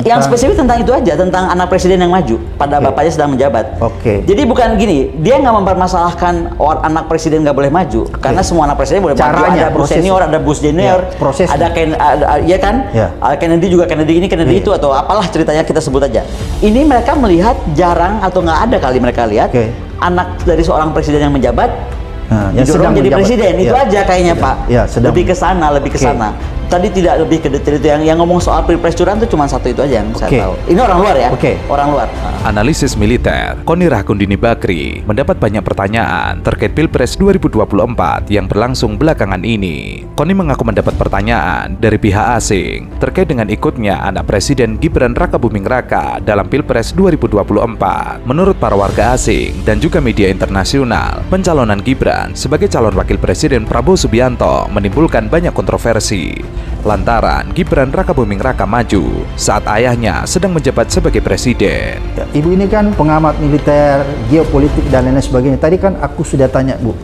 Yang spesifik tentang itu aja, tentang anak presiden yang maju pada bapaknya sedang menjabat. Jadi bukan gini, dia nggak mempermasalahkan anak presiden nggak boleh maju, karena semua anak presiden boleh maju. Ada Bush senior, ada Bush junior, ada ya kan, Kennedy juga, Kennedy ini, Kennedy itu, atau apalah ceritanya kita sebut aja. Ini mereka melihat jarang atau nggak ada kali mereka lihat anak dari seorang presiden yang menjabat didorong jadi presiden. Itu aja kayaknya Pak. Lebih ke sana, lebih ke sana. Tadi tidak lebih ke detail itu, yang ngomong soal pilpres curang itu cuma satu itu aja yang saya tahu. Ini orang luar ya, orang luar. Analisis militer Koni Rahakundini Bakri mendapat banyak pertanyaan terkait pilpres 2024 yang berlangsung belakangan ini. Koni mengaku mendapat pertanyaan dari pihak asing terkait dengan ikutnya anak presiden Gibran Rakabuming Raka dalam pilpres 2024. Menurut para warga asing dan juga media internasional, pencalonan Gibran sebagai calon wakil presiden Prabowo Subianto menimbulkan banyak kontroversi. Lantaran Gibran Rakabuming Raka maju saat ayahnya sedang menjabat sebagai presiden. Ibu ini kan pengamat militer, geopolitik dan lain sebagainya. Tadi kan aku sudah tanya Bu,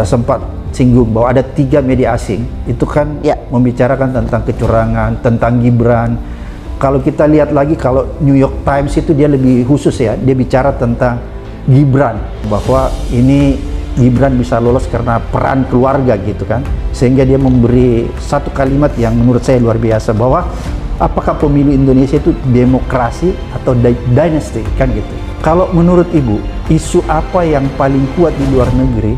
sempat singgung bahwa ada 3 media asing itu kan membicarakan tentang kecurangan, tentang Gibran. Kalau kita lihat lagi, kalau New York Times itu dia lebih khusus ya, dia bicara tentang Gibran, bahwa ini Gibran bisa lolos karena peran keluarga gitu kan, sehingga dia memberi satu kalimat yang menurut saya luar biasa, bahwa apakah pemilu Indonesia itu demokrasi atau dynasty kan gitu. Kalau menurut Ibu, isu apa yang paling kuat di luar negeri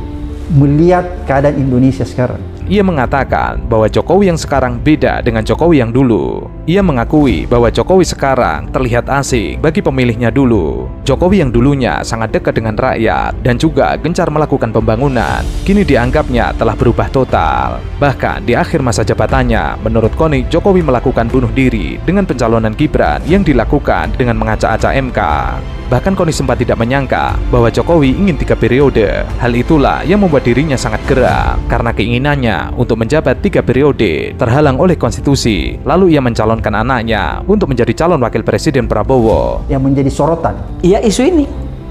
melihat keadaan Indonesia sekarang? Ia mengatakan bahwa Jokowi yang sekarang beda dengan Jokowi yang dulu. Ia mengakui bahwa Jokowi sekarang terlihat asing bagi pemilihnya dulu. Jokowi yang dulunya sangat dekat dengan rakyat dan juga gencar melakukan pembangunan, kini dianggapnya telah berubah total. Bahkan di akhir masa jabatannya, menurut Koni, Jokowi melakukan bunuh diri dengan pencalonan Gibran yang dilakukan dengan mengacak-acak MK. Bahkan Koni sempat tidak menyangka bahwa Jokowi ingin 3 periode. Hal itulah yang membuat dirinya sangat geram, karena keinginannya untuk menjabat 3 periode terhalang oleh konstitusi. Lalu ia mencalonkan anaknya untuk menjadi calon wakil presiden Prabowo. Yang menjadi sorotan, iya, isu ini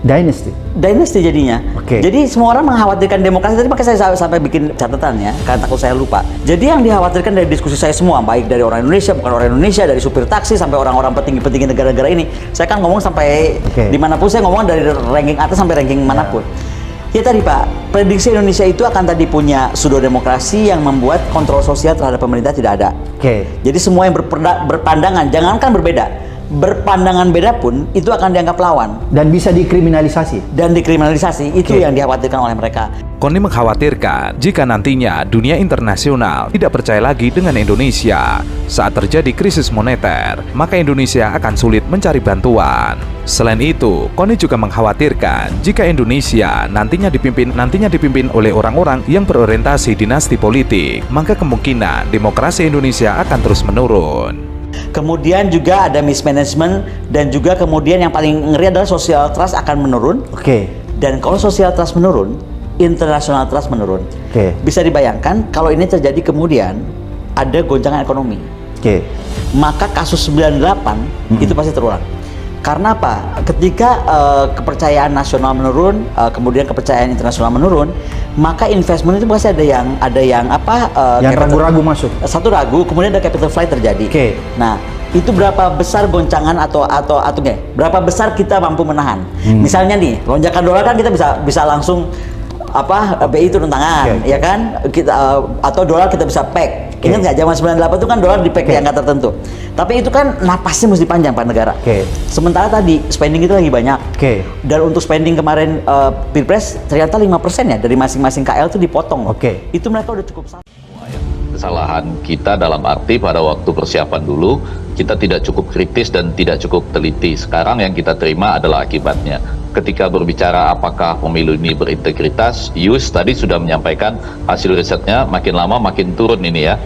dynasty jadinya. Jadi semua orang mengkhawatirkan demokrasi. Tadi makanya saya sampai bikin catatan ya, karena takut saya lupa. Jadi yang dikhawatirkan dari diskusi saya semua, baik dari orang Indonesia, bukan orang Indonesia, dari supir taksi sampai orang-orang petinggi-petinggi negara-negara ini, saya kan ngomong sampai dimanapun, saya ngomong dari ranking atas sampai ranking manapun. Ya tadi Pak, prediksi Indonesia itu akan tadi punya pseudo demokrasi yang membuat kontrol sosial terhadap pemerintah tidak ada. Jadi semua yang berpandangan, jangankan berbeda, berpandangan beda pun itu akan dianggap lawan dan bisa dikriminalisasi. Itu yang dikhawatirkan oleh mereka. Koni mengkhawatirkan jika nantinya dunia internasional tidak percaya lagi dengan Indonesia saat terjadi krisis moneter, maka Indonesia akan sulit mencari bantuan. Selain itu, Koni juga mengkhawatirkan jika Indonesia nantinya dipimpin oleh orang-orang yang berorientasi dinasti politik, maka kemungkinan demokrasi Indonesia akan terus menurun. Kemudian juga ada mismanagement, dan juga kemudian yang paling ngeri adalah social trust akan menurun. Dan kalau social trust menurun, international trust menurun. Bisa dibayangkan kalau ini terjadi kemudian ada goncangan ekonomi. Maka kasus 98 itu pasti terulang. Karena apa? Ketika kepercayaan nasional menurun, kemudian kepercayaan internasional menurun, maka investment itu pasti ada yang ragu-ragu masuk. Satu ragu, kemudian ada capital flight terjadi. Nah, itu berapa besar goncangan atau berapa besar kita mampu menahan? Misalnya nih, lonjakan dolar kan kita bisa langsung BI turun tangan, ya kan? Atau dolar kita bisa peg. Ingat nggak zaman 98 itu kan dolar di peg yang nggak tertentu. Tapi itu kan napasnya mesti panjang Pak negara. Sementara tadi spending itu lagi banyak. Dan untuk spending kemarin Pilpres ternyata 5% ya dari masing-masing KL itu dipotong. Itu mereka udah cukup salah. Kesalahan kita dalam arti pada waktu persiapan dulu kita tidak cukup kritis dan tidak cukup teliti. Sekarang yang kita terima adalah akibatnya. Ketika berbicara apakah pemilu ini berintegritas, Yus tadi sudah menyampaikan hasil risetnya makin lama makin turun ini ya,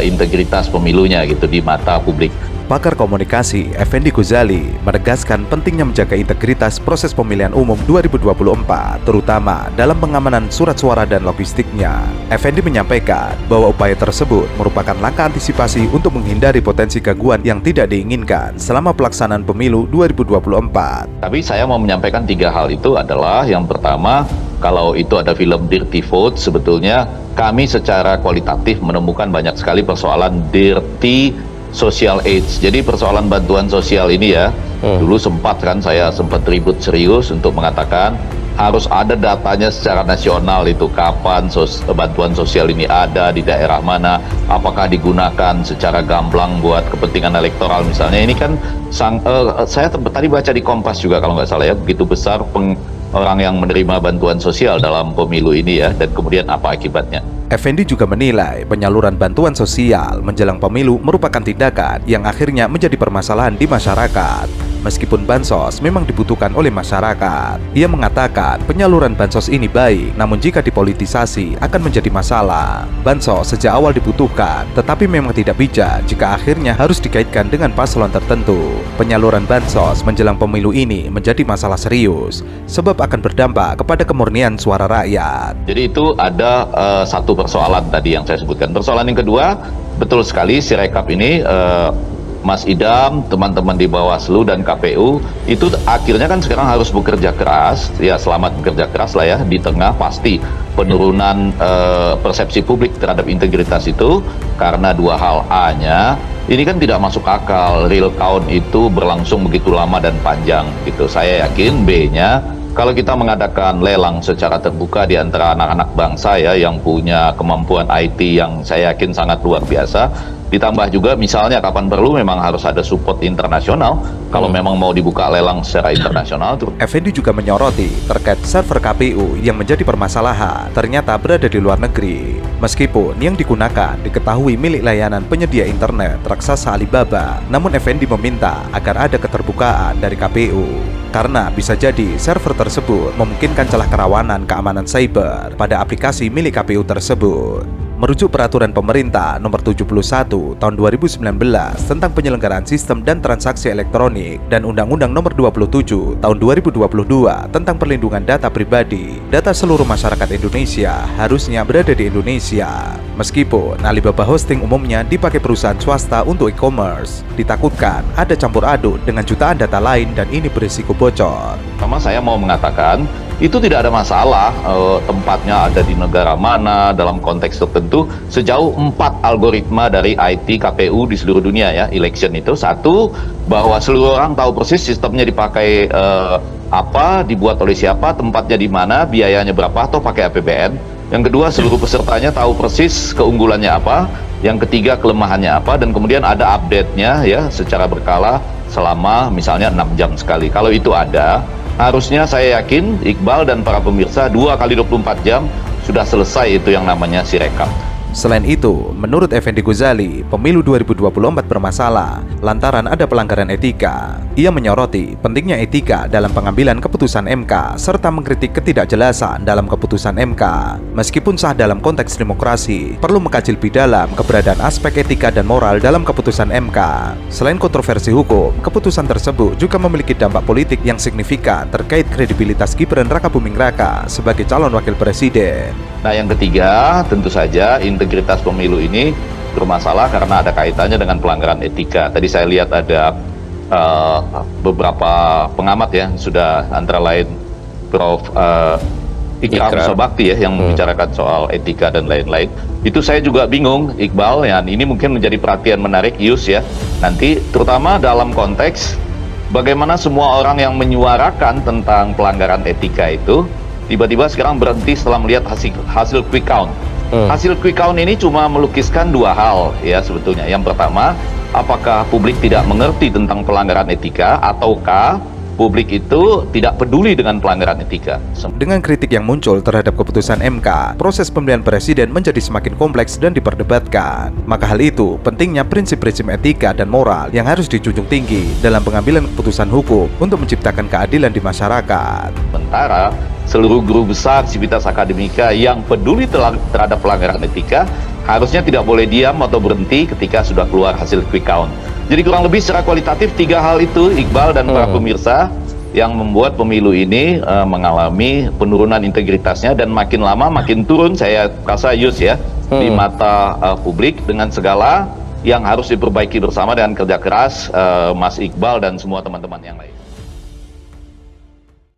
integritas pemilunya gitu di mata publik. Pakar komunikasi Effendi Ghazali menegaskan pentingnya menjaga integritas proses pemilihan umum 2024, terutama dalam pengamanan surat suara dan logistiknya. Effendi menyampaikan bahwa upaya tersebut merupakan langkah antisipasi untuk menghindari potensi gangguan yang tidak diinginkan selama pelaksanaan pemilu 2024. Tapi saya mau menyampaikan 3 hal itu adalah, yang pertama, kalau itu ada film Dirty Vote, sebetulnya kami secara kualitatif menemukan banyak sekali persoalan dirty social aids. Jadi persoalan bantuan sosial ini ya, dulu saya sempat ribut serius untuk mengatakan harus ada datanya secara nasional itu kapan bantuan sosial ini ada di daerah mana, apakah digunakan secara gamblang buat kepentingan elektoral misalnya. Ini kan saya tadi baca di Kompas juga kalau nggak salah ya, begitu besar orang yang menerima bantuan sosial dalam pemilu ini ya, dan kemudian apa akibatnya. Effendi juga menilai penyaluran bantuan sosial menjelang pemilu merupakan tindakan yang akhirnya menjadi permasalahan di masyarakat. Meskipun bansos memang dibutuhkan oleh masyarakat, ia mengatakan penyaluran bansos ini baik, namun jika dipolitisasi akan menjadi masalah. Bansos sejak awal dibutuhkan, tetapi memang tidak bijak jika akhirnya harus dikaitkan dengan paslon tertentu. Penyaluran bansos menjelang pemilu ini menjadi masalah serius, sebab akan berdampak kepada kemurnian suara rakyat. Jadi itu ada satu persoalan tadi yang saya sebutkan. Persoalan yang kedua, betul sekali Sirekap ini Mas Idam, teman-teman di Bawaslu dan KPU itu akhirnya kan sekarang harus bekerja keras, ya selamat bekerja keras lah ya, di tengah pasti penurunan persepsi publik terhadap integritas itu karena dua hal. A-nya, ini kan tidak masuk akal, real count itu berlangsung begitu lama dan panjang gitu. Saya yakin B-nya, kalau kita mengadakan lelang secara terbuka di antara anak-anak bangsa ya yang punya kemampuan IT yang saya yakin sangat luar biasa, ditambah juga misalnya kapan perlu memang harus ada support internasional kalau memang mau dibuka lelang secara internasional. Effendi juga menyoroti terkait server KPU yang menjadi permasalahan ternyata berada di luar negeri. Meskipun yang digunakan diketahui milik layanan penyedia internet raksasa Alibaba, namun Effendi meminta agar ada keterbukaan dari KPU. Karena bisa jadi server tersebut memungkinkan celah kerawanan keamanan cyber pada aplikasi milik KPU tersebut. Merujuk peraturan pemerintah nomor 71 tahun 2019 tentang penyelenggaraan sistem dan transaksi elektronik dan Undang-Undang nomor 27 tahun 2022 tentang perlindungan data pribadi, data seluruh masyarakat Indonesia harusnya berada di Indonesia. Meskipun Alibaba Hosting umumnya dipakai perusahaan swasta untuk e-commerce, ditakutkan ada campur aduk dengan jutaan data lain dan ini berisiko bocor. Pertama saya mau mengatakan itu tidak ada masalah tempatnya ada di negara mana dalam konteks tertentu sejauh 4 algoritma dari IT KPU di seluruh dunia ya election itu. Satu, bahwa seluruh orang tahu persis sistemnya dipakai apa, dibuat oleh siapa, tempatnya di mana, biayanya berapa atau pakai APBN. Yang kedua, seluruh pesertanya tahu persis keunggulannya apa. Yang ketiga, kelemahannya apa, dan kemudian ada update-nya ya secara berkala selama misalnya 6 jam sekali. Kalau itu ada, harusnya saya yakin Iqbal dan para pemirsa 2 kali 24 jam sudah selesai itu yang namanya Sirekap. Selain itu, menurut Effendi Ghazali, pemilu 2024 bermasalah lantaran ada pelanggaran etika. Ia menyoroti pentingnya etika dalam pengambilan keputusan MK serta mengkritik ketidakjelasan dalam keputusan MK. Meskipun sah dalam konteks demokrasi, perlu mengkaji lebih dalam keberadaan aspek etika dan moral dalam keputusan MK. Selain kontroversi hukum, keputusan tersebut juga memiliki dampak politik yang signifikan terkait kredibilitas Gibran Rakabuming Raka sebagai calon wakil presiden. Nah, yang ketiga, tentu saja integritas pemilu ini bermasalah karena ada kaitannya dengan pelanggaran etika. Tadi saya lihat ada beberapa pengamat ya, sudah antara lain Prof. Ikram Sobakti ya yang membicarakan soal etika dan lain-lain. Itu saya juga bingung, Iqbal, ya ini mungkin menjadi perhatian menarik Yus ya. Nanti terutama dalam konteks bagaimana semua orang yang menyuarakan tentang pelanggaran etika itu tiba-tiba sekarang berhenti setelah melihat hasil quick count. Hasil quick count ini cuma melukiskan dua hal ya sebetulnya. Yang pertama, apakah publik tidak mengerti tentang pelanggaran etika ataukah publik itu tidak peduli dengan pelanggaran etika. Dengan kritik yang muncul terhadap keputusan MK, proses pemilihan presiden menjadi semakin kompleks dan diperdebatkan. Maka hal itu pentingnya prinsip-prinsip etika dan moral yang harus dijunjung tinggi dalam pengambilan keputusan hukum untuk menciptakan keadilan di masyarakat. Sementara seluruh guru besar Civitas Akademika yang peduli terhadap pelanggaran etika harusnya tidak boleh diam atau berhenti ketika sudah keluar hasil quick count. Jadi kurang lebih secara kualitatif 3 hal itu, Iqbal dan para pemirsa, yang membuat pemilu ini mengalami penurunan integritasnya dan makin lama makin turun, saya rasa Yus ya, di mata publik dengan segala yang harus diperbaiki bersama dengan kerja keras Mas Iqbal dan semua teman-teman yang lain.